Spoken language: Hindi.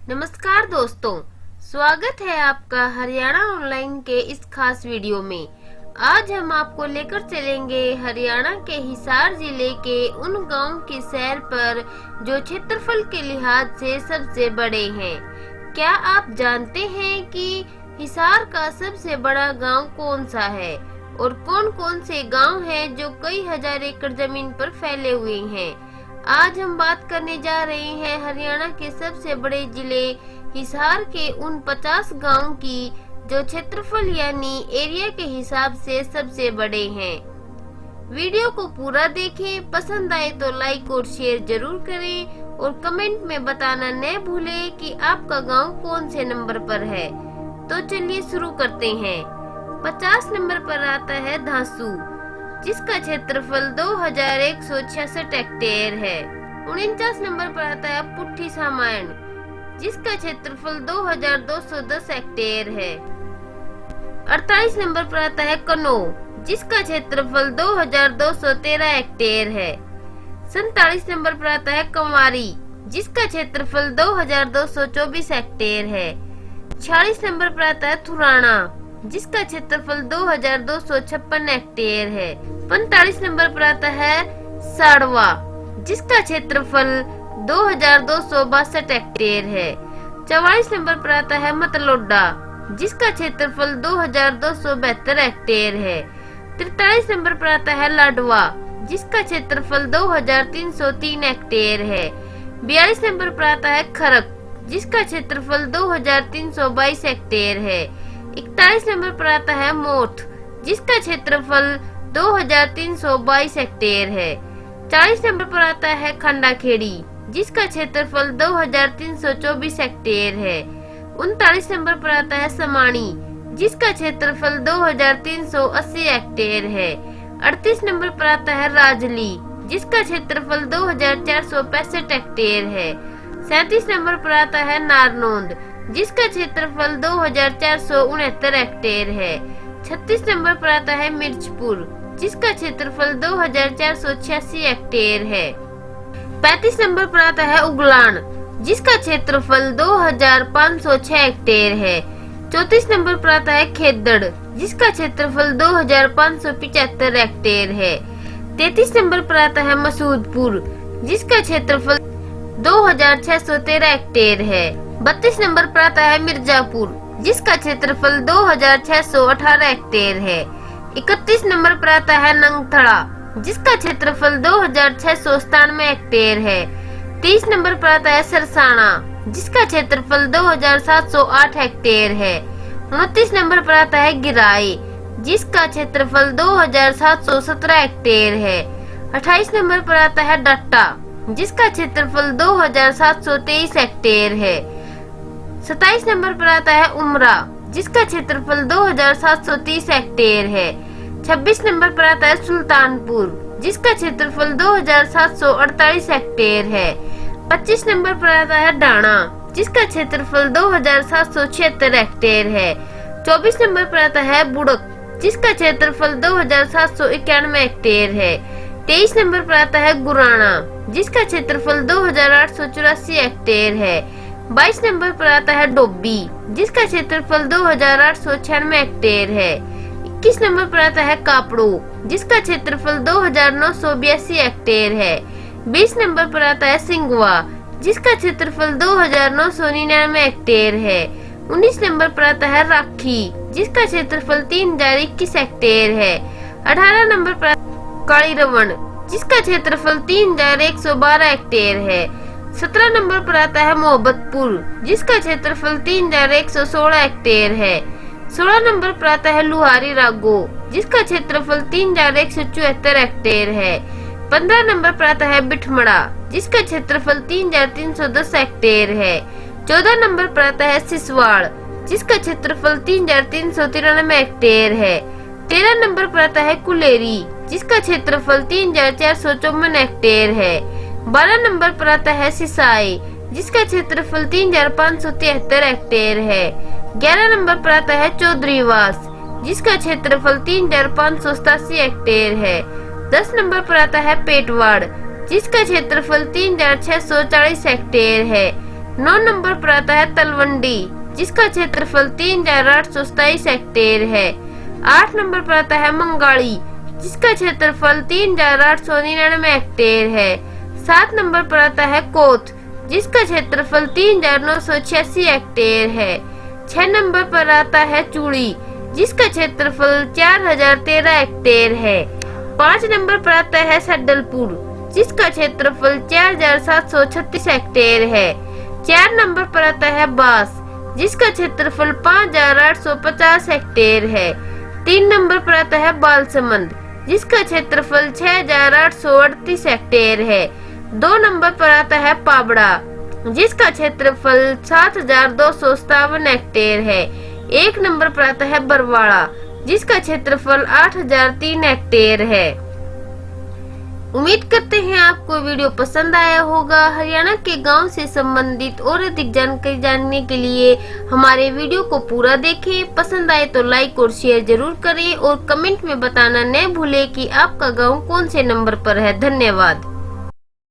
नमस्कार दोस्तों, स्वागत है आपका हरियाणा ऑनलाइन के इस खास वीडियो में। आज हम आपको लेकर चलेंगे हरियाणा के हिसार जिले के उन गांव की सैर पर जो क्षेत्रफल के लिहाज से सबसे बड़े हैं। क्या आप जानते हैं कि हिसार का सबसे बड़ा गांव कौन सा है और कौन कौन से गांव हैं जो कई हजार एकड़ जमीन पर फैले हुए हैं। आज हम बात करने जा रहे हैं हरियाणा के सबसे बड़े जिले हिसार के उन 50 गांव की जो क्षेत्रफल यानी एरिया के हिसाब से सबसे बड़े हैं। वीडियो को पूरा देखें, पसंद आए तो लाइक और शेयर जरूर करें और कमेंट में बताना न भूलें कि आपका गांव कौन से नंबर पर है। तो चलिए शुरू करते हैं। 50 नंबर पर आता है धांसू, जिसका क्षेत्रफल 2166 हेक्टेयर है। 49 नंबर पर आता है पुट्ठी सामायण, जिसका क्षेत्रफल 2210 हेक्टेयर है। 48 नंबर पर आता है कनो, जिसका क्षेत्रफल 2213 हेक्टेयर है। 47 नंबर पर आता है कंवारी, जिसका क्षेत्रफल 2224 हेक्टेयर है। 46 नंबर पर आता है थुराना, जिसका क्षेत्रफल 2256 हेक्टेयर है। 45 नंबर पर आता है साड़वा, जिसका क्षेत्रफल 2262 हेक्टेयर है। 44 नंबर पर आता है मतलोडा, जिसका क्षेत्रफल 2272 हेक्टेयर है। 43 नंबर पर आता है लाडवा, जिसका क्षेत्रफल 2303 हेक्टेयर है। 42 नंबर पर आता है खरक, जिसका क्षेत्रफल 2322 हेक्टेयर है। 41 नंबर पर आता है मोठ, जिसका क्षेत्रफल 2322 हेक्टेयर है। 40 नंबर पर आता है खंडाखेड़ी, जिसका क्षेत्रफल 2324 हेक्टेयर है। 39 नंबर पर आता है समाणी, जिसका क्षेत्रफल 2380 हेक्टेयर है। 38 नंबर पर आता है राजली, जिसका क्षेत्रफल 2465 हेक्टेयर है। 37 नंबर पर आता है नारनौंद, जिसका क्षेत्रफल 2469 हेक्टेयर है। 36 नंबर पर आता है मिर्चपुर, जिसका क्षेत्रफल 2486 हेक्टेयर है। 35 नंबर पर आता है उगलान, जिसका क्षेत्रफल 2506 हेक्टेयर है। 34 नंबर पर आता है खेदड़, जिसका क्षेत्रफल 2575 हेक्टेयर है। 33 नंबर पर आता है मसूदपुर, जिसका क्षेत्रफल 2613 हेक्टेयर है। 32 नंबर पर आता है मिर्जापुर, जिसका क्षेत्रफल 2618 हेक्टेयर है। 31 नंबर पर आता है नंगथड़ा, जिसका क्षेत्रफल 2697 हेक्टेयर है। 30 नंबर पर आता है सरसाना, जिसका क्षेत्रफल 2708 हेक्टेयर है। 29 नंबर पर आता है गिराई, जिसका क्षेत्रफल 2717 हेक्टेयर है। 28 नंबर पर आता है डट्टा, जिसका क्षेत्रफल 2723 हेक्टेयर है। 27 नंबर पर आता है उमरा, जिसका क्षेत्रफल 2730 हेक्टेयर है। 26 नंबर पर आता है सुल्तानपुर, जिसका क्षेत्रफल 2748 हेक्टेयर है। 25 नंबर पर आता है डाणा, जिसका क्षेत्रफल 2776 हेक्टेयर है। 24 नंबर पर आता है बुड़क, जिसका क्षेत्रफल 2791 हेक्टेयर है। 23 नंबर पर आता है गुराना, जिसका क्षेत्रफल 2884 हेक्टेयर है। 22 नंबर पर आता है डोबी, जिसका क्षेत्रफल 2896 हेक्टेयर है। 21 नंबर पर आता है कापड़ो, जिसका क्षेत्रफल 2982 हेक्टेयर है। 20 नंबर पर आता है सिंगवा, जिसका क्षेत्रफल 2999 हेक्टेयर है। 19 नंबर पर आता है राखी, जिसका क्षेत्रफल 3021 हेक्टेयर है। 18 नंबर पर कालीरवण, जिसका क्षेत्रफल 3112 हेक्टेयर है। 17 नंबर पर आता है मोहब्बतपुर, जिसका क्षेत्रफल 3116 हेक्टेयर है। 16 नंबर पर आता है लुहारी रागो, जिसका क्षेत्रफल 3174 हेक्टेयर है। 15 नंबर पर आता है बिठमड़ा, जिसका क्षेत्रफल 3310 हेक्टेयर है। 14 नंबर पर आता है सिसवाड़, जिसका क्षेत्रफल 3393 हेक्टेयर है। 13 नंबर पर आता है कुलेरी, जिसका क्षेत्रफल 3454 हेक्टेयर है। 12 नंबर पर आता है सिसाई, जिसका क्षेत्रफल 3573 हेक्टेयर है। 11 नंबर पर आता है चौधरीवास, जिसका क्षेत्रफल 3587 हेक्टेयर है। 10 नंबर पर आता है पेटवाड़, जिसका क्षेत्रफल 3640 हेक्टेयर है। 9 नंबर पर आता है तलवंडी, जिसका क्षेत्रफल 3827 हेक्टेयर है। 8 नंबर पर आता है मंगाड़ी, जिसका क्षेत्रफल 3899 हेक्टेयर है। 7 नंबर पर आता है कोत, जिसका क्षेत्रफल 3986 हेक्टेयर है। 6 नंबर पर आता है चूड़ी, जिसका क्षेत्रफल 4013 हेक्टेयर है। 5 नंबर पर आता है सड्डलपुर, जिसका क्षेत्रफल 4736 हेक्टेयर है। 4 नंबर पर आता है बास, जिसका क्षेत्रफल 5850 हेक्टेयर है। 3 नंबर पर आता है बालसमंद, जिसका क्षेत्रफल 6838 हेक्टेयर है। 2 नंबर पर आता है पाबड़ा, जिसका क्षेत्रफल 7257 हेक्टेयर है। 1 नंबर पर आता है बरवाड़ा, जिसका क्षेत्रफल 8003 हेक्टेयर है। उम्मीद करते हैं आपको वीडियो पसंद आया होगा। हरियाणा के गांव से संबंधित और अधिक जानकारी जानने के लिए हमारे वीडियो को पूरा देखें। पसंद आए तो लाइक और शेयर जरूर करें और कमेंट में बताना न भूलें कि आपका गांव कौन से नंबर पर है। धन्यवाद।